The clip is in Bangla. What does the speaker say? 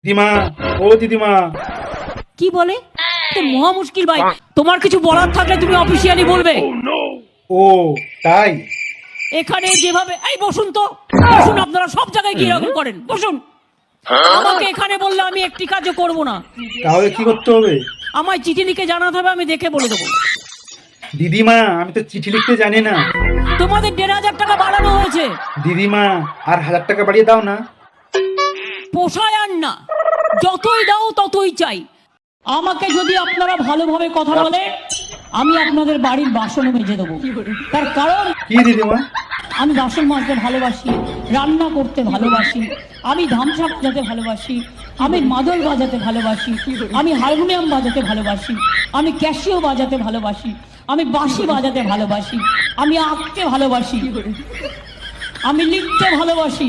দিদিমা, ও দিদিমা। কি বলে? তো মহা মুশকিল ভাই, তোমার কিছু বলার থাকলে তুমি অফিসিয়ালি বলবে। ও তাই? এখানে যেভাবে, এই বসুন তো, বসুন। আপনারা সব জায়গায় কি এরকম করেন? বসুন। আমাকে এখানে বললে আমি একটি কাজও করব না। তাহলে কি করতে হবে? আমায় চিঠি লিখে জানাতে হবে, আমি দেখে বলে দেবো। দিদিমা, আমি তো চিঠি লিখতে জানি না। তোমাদের 1,500 টাকা বাড়ানো হয়েছে। দিদিমা, আর 1000 টাকা বাড়িয়ে দাও না। পোষায় আর না, যতই দাও ততই চাই। আমাকে যদি আপনারা ভালোভাবে কথা বলে, আমি আপনাদের বাড়ির বাসনও মেজে দেবো। তার কারণ কি দিদিমা? আমি বাসন মাজতে ভালোবাসি, রান্না করতে ভালোবাসি, আমি ধামসা বাজাতে ভালোবাসি, আমি মাদল বাজাতে ভালোবাসি, আমি হারমোনিয়াম বাজাতে ভালোবাসি, আমি ক্যাশিও বাজাতে ভালোবাসি, আমি বাঁশি বাজাতে ভালোবাসি, আমি আঁকতে ভালোবাসি, আমি লিখতে ভালোবাসি।